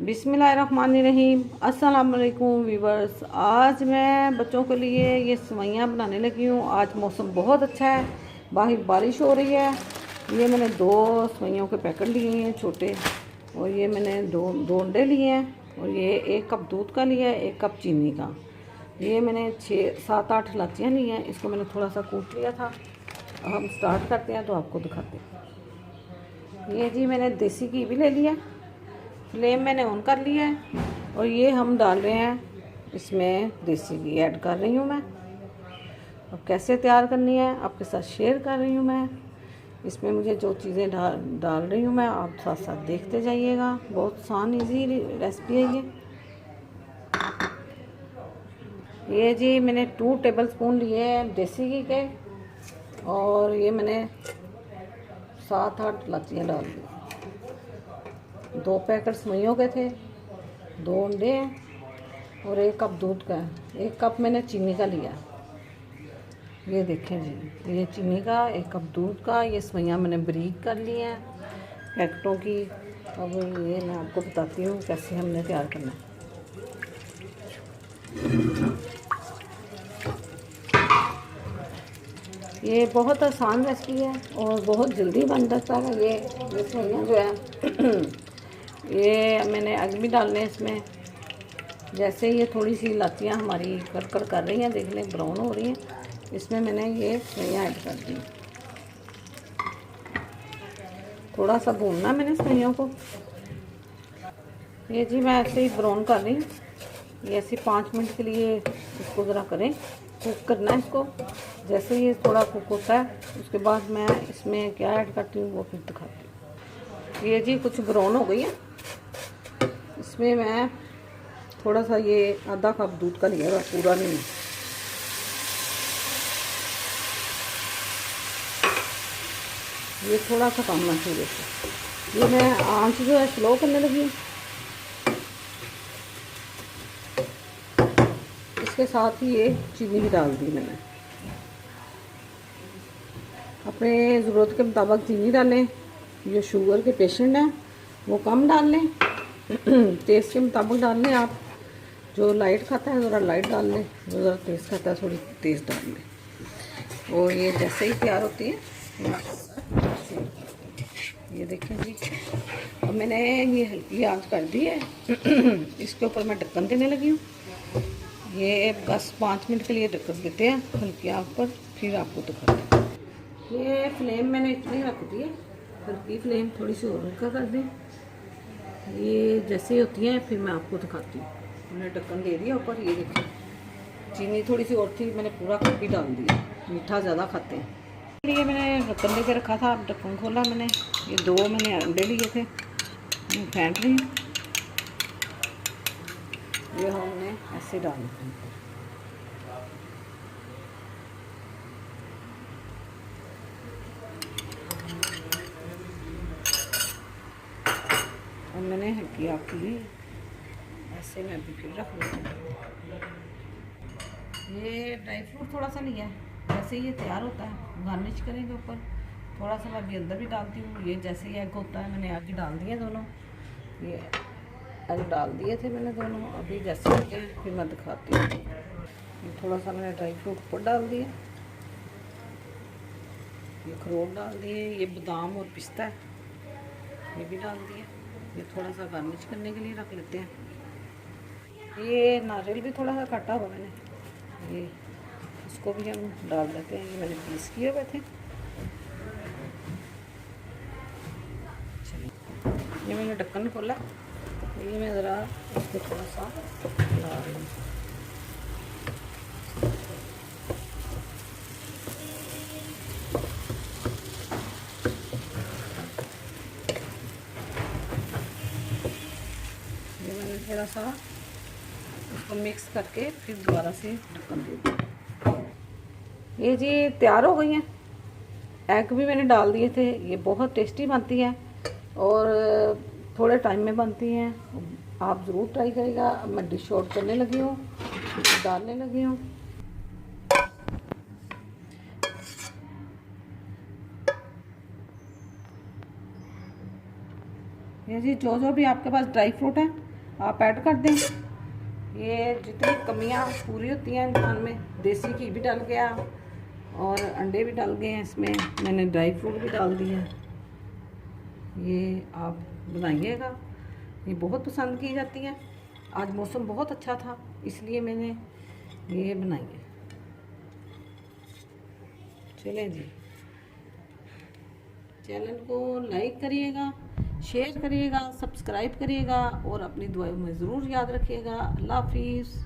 बिस्मिल्लाहिर्रहमानिर्रहीम। अस्सलाम वालेकुम वीवर्स। आज मैं बच्चों के लिए ये सेवइयाँ बनाने लगी हूँ। आज मौसम बहुत अच्छा है, बाहर बारिश हो रही है। ये मैंने 2 सेवइयों के पैकेट लिए हैं छोटे, और ये मैंने दो अंडे लिए हैं, और ये 1 कप दूध का लिया है, 1 कप चीनी का। ये मैंने 6-7-8 इलायचियाँ ली हैं, इसको मैंने थोड़ा सा कूट लिया था। अब हम स्टार्ट करते हैं तो आपको दिखाते हैं। ये जी मैंने देसी घी भी ले लिया, फ्लेम मैंने ऑन कर लिया है, और ये हम डाल रहे हैं इसमें देसी घी ऐड कर रही हूँ मैं। और कैसे तैयार करनी है आपके साथ शेयर कर रही हूँ मैं। इसमें मुझे जो चीज़ें डाल रही हूँ मैं, आप साथ साथ देखते जाइएगा। बहुत आसान इजी रेसिपी है ये जी मैंने 2 टेबल स्पून लिए हैं देसी घी के, और ये मैंने 7-8 इलायचियाँ डाल दी। 2 पैकेट सेवइयों के थे, 2 अंडे हैं, और 1 कप दूध का है। 1 कप मैंने चीनी का लिया। ये देखें जी, ये चीनी का, 1 कप दूध का। ये सेवइयाँ मैंने बारीक कर ली हैं पैकेटों की। अब ये मैं आपको बताती हूँ कैसे हमने तैयार करना है। ये बहुत आसान रेसिपी है और बहुत जल्दी बन जाता है। ये सेवइयाँ जो है ये मैंने एग भी डालने हैं इसमें। जैसे ये थोड़ी सी इलायचियाँ हमारी कड़कड़ कर रही हैं, देख लें ब्राउन हो रही हैं, इसमें मैंने ये सेवइयाँ ऐड कर दी। थोड़ा सा भूनना मैंने सेवइयों को। ये जी मैं ऐसे ही ब्राउन कर रही हूँ। ये ऐसे 5 मिनट के लिए इसको ज़रा करें, कुक करना है इसको। जैसे ये थोड़ा कुक होता है उसके बाद मैं इसमें क्या ऐड करती हूँ वो फिर दिखाती हूँ। ये जी कुछ ब्राउन हो गई है, इसमें मैं थोड़ा सा ये आधा कप दूध का लिया, पूरा नहीं। ये थोड़ा सा कम है थोड़े से। ये मैं आंच जो है स्लो करने लगी हूँ। इसके साथ ही ये चीनी भी डाल दी मैंने। अपने ज़रूरत के मुताबिक चीनी डालें। जो शुगर के पेशेंट हैं वो कम डाल लें, टेस्ट के मुताबिक डाल लें। आप जो लाइट खाता है ज़रा लाइट डाल लें, जो ज़रा तेज़ खाता है थोड़ी तेज़ डाल लें। और ये जैसे ही तैयार होती है ये देखें जी। अब मैंने ये हल्की आंच कर दी है। इसके ऊपर मैं ढक्कन देने लगी हूँ। ये बस 5 मिनट के लिए ढक्कन देते हैं हल्की आंच पर, फिर आपको दिखाते हैं। ये फ्लेम मैंने इतनी रख दी है, हल्की फ्लेम, थोड़ी सी और हल्का कर दें। ये जैसे होती है फिर मैं आपको दिखाती हूँ। मैंने ढक्कन दे दिया ऊपर। ये देखिए चीनी थोड़ी सी और थी, मैंने पूरा कप ही डाल दिया, मीठा ज़्यादा खाते हैं इसलिए मैंने ढक्कन दे के रखा था। अब ढक्कन खोला मैंने। ये 2 मैंने अंडे लिए थे, मैं फेंट रही हूँ। ये हमने ऐसे डाल दिया। और मैंने हल्की आँच की, ऐसे मैं भी फिर रख देती हूँ। ये ड्राई फ्रूट थोड़ा सा लिया है, जैसे ये तैयार होता है गार्निश करेंगे ऊपर। थोड़ा सा मैं अभी अंदर भी डालती हूँ। ये जैसे ही एग होता है, मैंने एग डाल दिए दोनों। ये एग डाल दिए थे मैंने दोनों। अभी जैसे होते हैं फिर मैं दिखाती हूँ। ये थोड़ा सा मैंने ड्राई फ्रूट ऊपर डाल दिए, ये अखरोट डाल दिए, ये बादाम और पिस्ता है ये भी डाल दिए। ये थोड़ा सा गार्निश करने के लिए रख लेते हैं। ये नारियल भी थोड़ा सा काटा हुआ मैंने, ये इसको भी हम डाल देते हैं। ये मैंने पीस किए हुए थे। ये मैंने ढक्कन खोला, ये मैं ज़रा इसको थोड़ा सा डाल दूँ। ये मैंने थोड़ा सा इसको मिक्स करके फिर दोबारा से ढक्कन दे दिया। ये जी तैयार हो गई हैं। एग भी मैंने डाल दिए थे। ये बहुत टेस्टी बनती है और थोड़े टाइम में बनती हैं। आप ज़रूर ट्राई करिएगा। अब मैं डिश आउट करने लगी हूँ, डालने लगी हूँ। ये जी जो भी आपके पास ड्राई फ्रूट है आप ऐड कर दें। ये जितनी कमियां पूरी होती हैं इंसान में, देसी घी भी डल गया और अंडे भी डल गए हैं इसमें, मैंने ड्राई फ्रूट भी डाल दिया। ये आप बनाइएगा, ये बहुत पसंद की जाती है। आज मौसम बहुत अच्छा था इसलिए मैंने ये बनाई है। चलें जी, चैनल को लाइक करिएगा, शेयर करिएगा, सब्सक्राइब करिएगा और अपनी दुआओं में ज़रूर याद रखिएगा। अल्लाह हाफिज़।